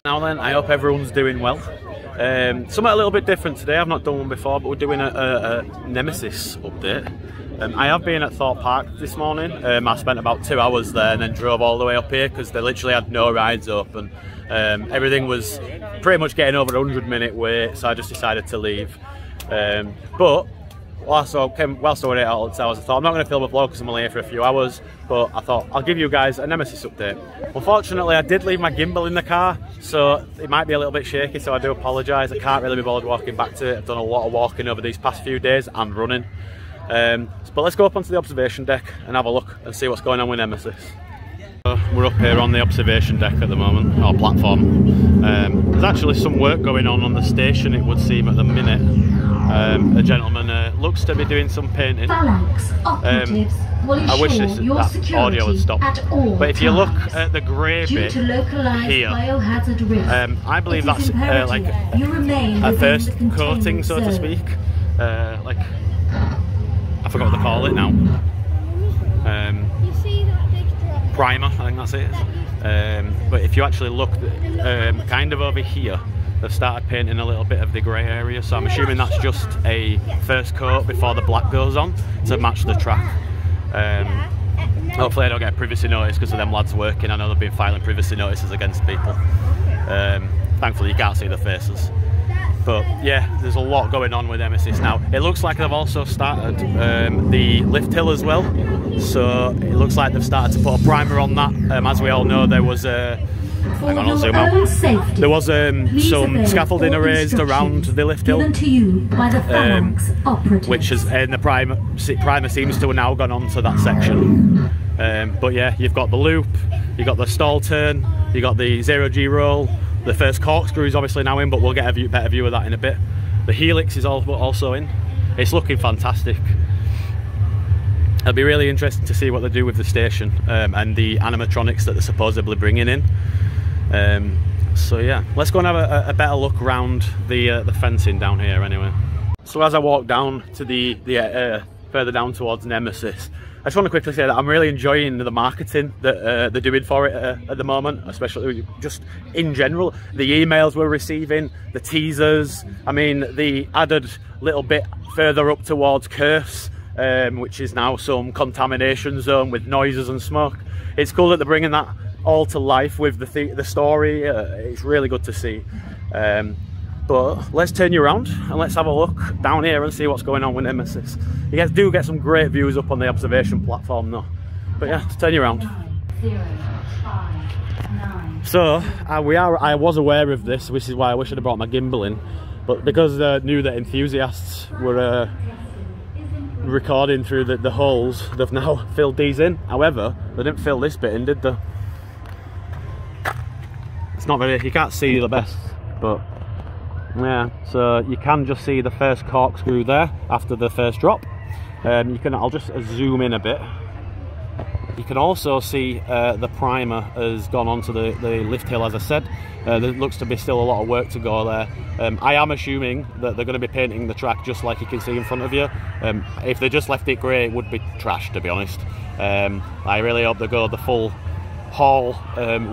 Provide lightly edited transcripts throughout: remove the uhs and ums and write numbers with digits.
Now then, I hope everyone's doing well. Something a little bit different today. I've not done one before, but we're doing a Nemesis update. I have been at Thorpe Park this morning. I spent about 2 hours there and then drove all the way up here because they literally had no rides open. Everything was pretty much getting over the 100-minute wait, so I just decided to leave. But whilst I were at all hours, I thought I'm not going to film a vlog because I'm only here for a few hours, but I thought I'll give you guys a Nemesis update. Unfortunately, I did leave my gimbal in the car, so it might be a little bit shaky, so I do apologise. I can't really be bothered walking back to it. I've done a lot of walking over these past few days and running. But let's go up onto the observation deck and have a look and see what's going on with Nemesis. We're up here on the observation deck at the moment, or platform. There's actually some work going on the station, it would seem, at the minute. A gentleman looks to be doing some painting. I wish that audio would stop. But if you look at the grey bit here, I believe that's like a first coating, so to speak. Like, I forgot what they call it now. Primer, I think that's it. But if you actually look kind of over here, they've started painting a little bit of the grey area, so I'm assuming that's just a first coat before the black goes on to match the track. Hopefully I don't get a privacy notice because of them lads working. I know they've been filing privacy notices against people. Thankfully you can't see the faces. But yeah, there's a lot going on with Nemesis now. It looks like they've also started the lift hill as well. So it looks like they've started to put a primer on that. As we all know, there was hang on, I'll zoom out. There was some scaffolding raised around the lift hill, which is, and the primer seems to have now gone on to that section. But yeah, you've got the loop, you've got the stall turn, you've got the 0G roll. The first corkscrew is obviously now in, but we'll get a better view of that in a bit. The helix is also in. It's looking fantastic. It'll be really interesting to see what they do with the station and the animatronics that they're supposedly bringing in. So yeah, let's go and have a better look around the fencing down here anyway. So as I walk down to the further down towards Nemesis, I just want to quickly say that I'm really enjoying the marketing that they're doing for it at the moment, especially just in general. The emails we're receiving, the teasers, I mean the added little bit further up towards Curse, which is now some contamination zone with noises and smoke. It's cool that they're bringing that all to life with the story. It's really good to see. But let's turn you around and let's have a look down here and see what's going on with Nemesis. You guys do get some great views up on the observation platform though. But yeah, let's turn you around. 0, 5, 9. So I was aware of this, which is why I wish I'd have brought my gimbal in. But because I knew that enthusiasts were recording through the holes, they've now filled these in. However, they didn't fill this bit in, did they? It's not very, you can't see the best, but yeah, so you can just see the first corkscrew there after the first drop. I'll just zoom in a bit. You can also see the primer has gone onto the lift hill, as I said. There looks to be still a lot of work to go there. I am assuming that they're going to be painting the track just like you can see in front of you. If they just left it grey, it would be trash, to be honest. I really hope they go the full haul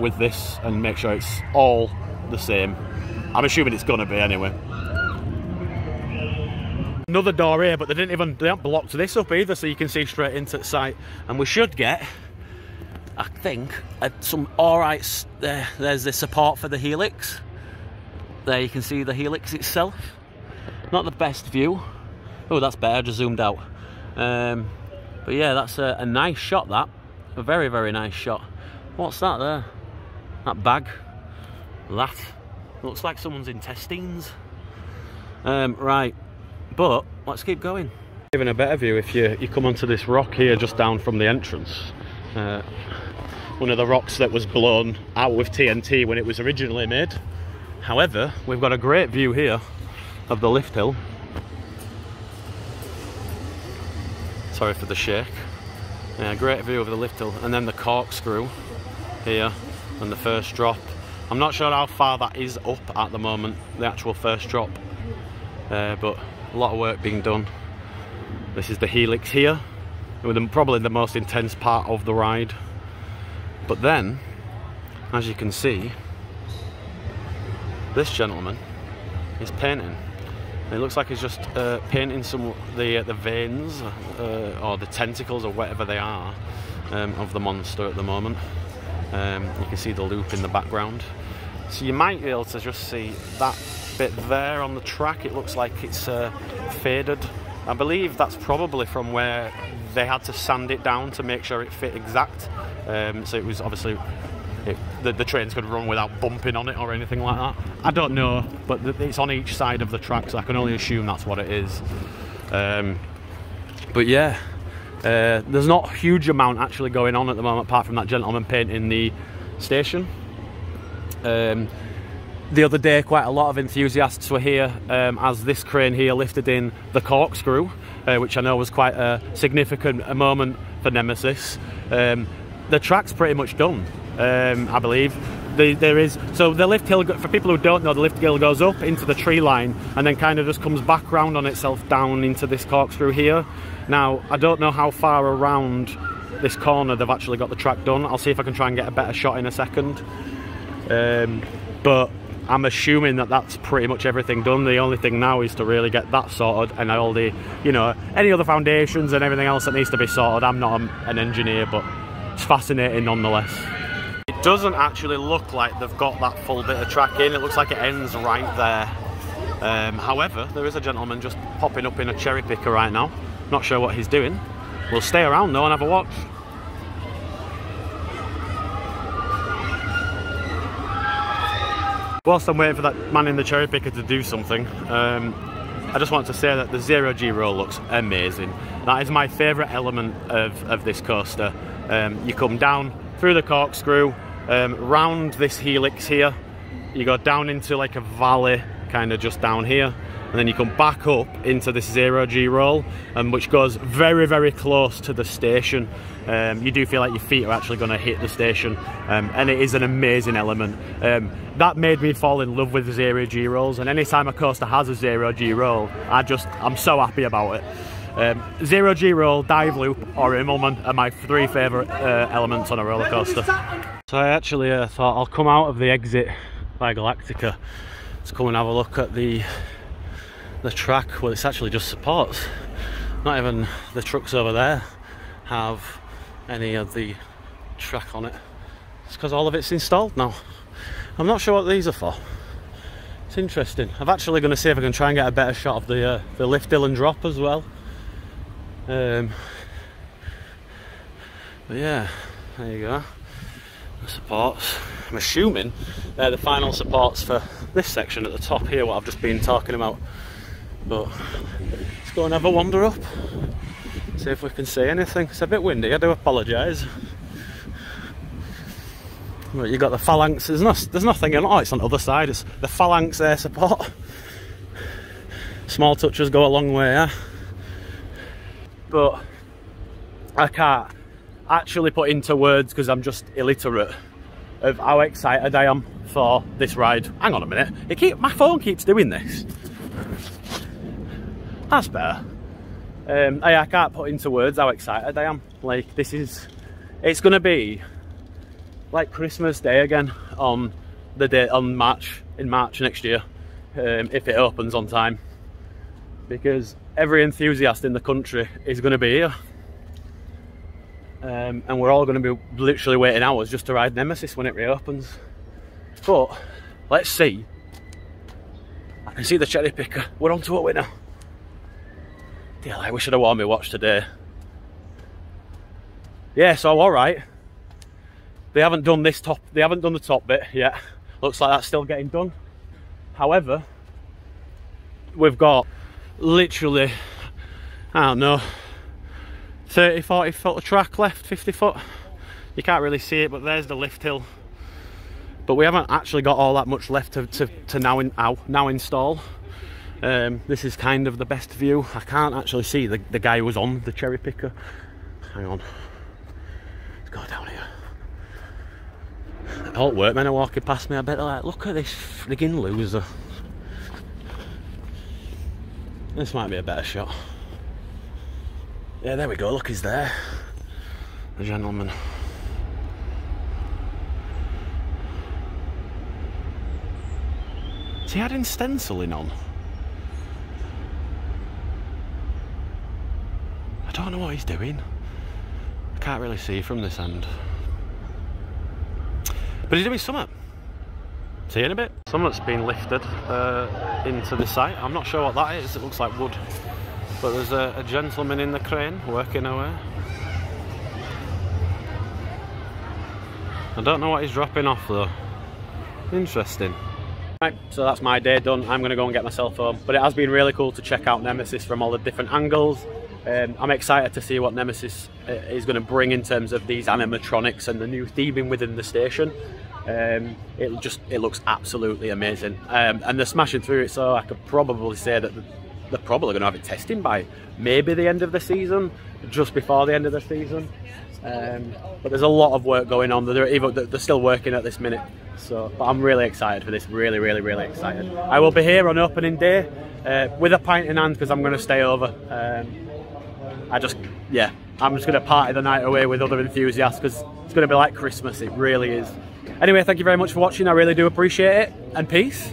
with this and make sure it's all the same. I'm assuming it's going to be anyway. Another door here, but they haven't blocked this up either, so you can see straight into the site. And we should get, I think, some alright. There's the support for the helix. There you can see the helix itself. Not the best view. Oh, that's better, just zoomed out. But yeah, that's a nice shot, that. A very, very nice shot. What's that there? That bag. That. Looks like someone's intestines. Right, but let's keep going. Even a better view if you come onto this rock here just down from the entrance. One of the rocks that was blown out with TNT when it was originally made. However, we've got a great view here of the lift hill. Sorry for the shake. Yeah, great view of the lift hill, and then the corkscrew here and the first drop. I'm not sure how far that is up at the moment, the actual first drop, but a lot of work being done. This is the helix here, with probably the most intense part of the ride. But then, as you can see, this gentleman is painting. It looks like he's just painting some the veins or the tentacles or whatever they are of the monster at the moment. You can see the loop in the background, so you might be able to just see that bit there on the track. It looks like it's faded. I believe that's probably from where they had to sand it down to make sure it fit exact. So it was obviously the trains could run without bumping on it or anything like that. I don't know, but it's on each side of the track, so I can only assume that's what it is. But yeah, there's not a huge amount actually going on at the moment, apart from that gentleman painting the station. The other day, quite a lot of enthusiasts were here as this crane here lifted in the corkscrew, which I know was quite a significant moment for Nemesis. The track's pretty much done, I believe. So the lift hill, for people who don't know, the lift hill goes up into the tree line and then kind of just comes back round on itself down into this corkscrew here. Now, I don't know how far around this corner they've actually got the track done. I'll see if I can try and get a better shot in a second. But I'm assuming that that's pretty much everything done. The only thing now is to really get that sorted, and all the, you know, any other foundations and everything else that needs to be sorted. I'm not an engineer, but it's fascinating nonetheless. It doesn't actually look like they've got that full bit of track in. It looks like it ends right there. However, there is a gentleman just popping up in a cherry picker right now. Not sure what he's doing. We'll stay around though and have a watch. Whilst I'm waiting for that man in the cherry picker to do something, I just want to say that the 0G roll looks amazing. That is my favourite element of this coaster. You come down through the corkscrew, round this helix here, you go down into like a valley, kind of just down here, and then you come back up into this 0G roll, which goes very, very close to the station. You do feel like your feet are actually going to hit the station, and it is an amazing element. That made me fall in love with 0G rolls, and anytime a coaster has a 0G roll, I'm so happy about it. 0G roll, dive loop or Immelman are my three favourite elements on a roller coaster. So I actually thought I'll come out of the exit by Galactica to come and have a look at the track. Well, it's actually just supports. Not even the trucks over there have any of the track on it. It's because all of it's installed now. I'm not sure what these are for. It's interesting. I'm actually going to see if I can try and get a better shot of the lift hill and drop as well. But yeah, there you go. The supports. I'm assuming they're the final supports for this section at the top here, what I've just been talking about. But let's go and have a wander up, see if we can see anything. It's a bit windy, I do apologise. But you got the phalanx. There's nothing. Oh, it's on the other side. It's the phalanx air support. Small touches go a long way, yeah. But I can't actually put into words, because I'm just illiterate, of how excited I am for this ride. Hang on a minute. My phone keeps doing this. That's better. I can't put into words how excited I am. Like, it's gonna be like Christmas Day again on March next year, if it opens on time, because every enthusiast in the country is going to be here, and we're all going to be literally waiting hours just to ride Nemesis when it reopens. But let's see. I can see the cherry picker. We're on to it now. Yeah, I wish I'd have worn my watch today. Yeah, so all right. They haven't done this top. They haven't done the top bit yet. Looks like that's still getting done. However, we've got literally, I don't know, 30, 40 foot of track left, 50 foot. You can't really see it, but there's the lift hill. But we haven't actually got all that much left to now install. This is kind of the best view. I can't actually see the guy who was on the cherry picker. Hang on. Let's go down here. All workmen are walking past me. I bet they're like, look at this friggin' loser. This might be a better shot. Yeah, there we go. Look, he's there. The gentleman. he adding stenciling on? I don't know what he's doing. I can't really see from this end. But he's doing something. See in a bit. Something's been lifted into the site. I'm not sure what that is. It looks like wood. But there's a gentleman in the crane working away. I don't know what he's dropping off though. Interesting. Right, so that's my day done. I'm going to go and get myself home. But it has been really cool to check out Nemesis from all the different angles. I'm excited to see what Nemesis is going to bring in terms of these animatronics and the new theming within the station. It looks absolutely amazing, and they're smashing through it, so I could probably say that they're probably going to have it testing by maybe the end of the season, just before the end of the season. But there's a lot of work going on. They're still working at this minute, but I'm really excited for this. Really excited. I will be here on opening day with a pint in hand because I'm going to stay over. I'm just going to party the night away with other enthusiasts because it's going to be like Christmas. It really is. Anyway, thank you very much for watching. I really do appreciate it, and peace.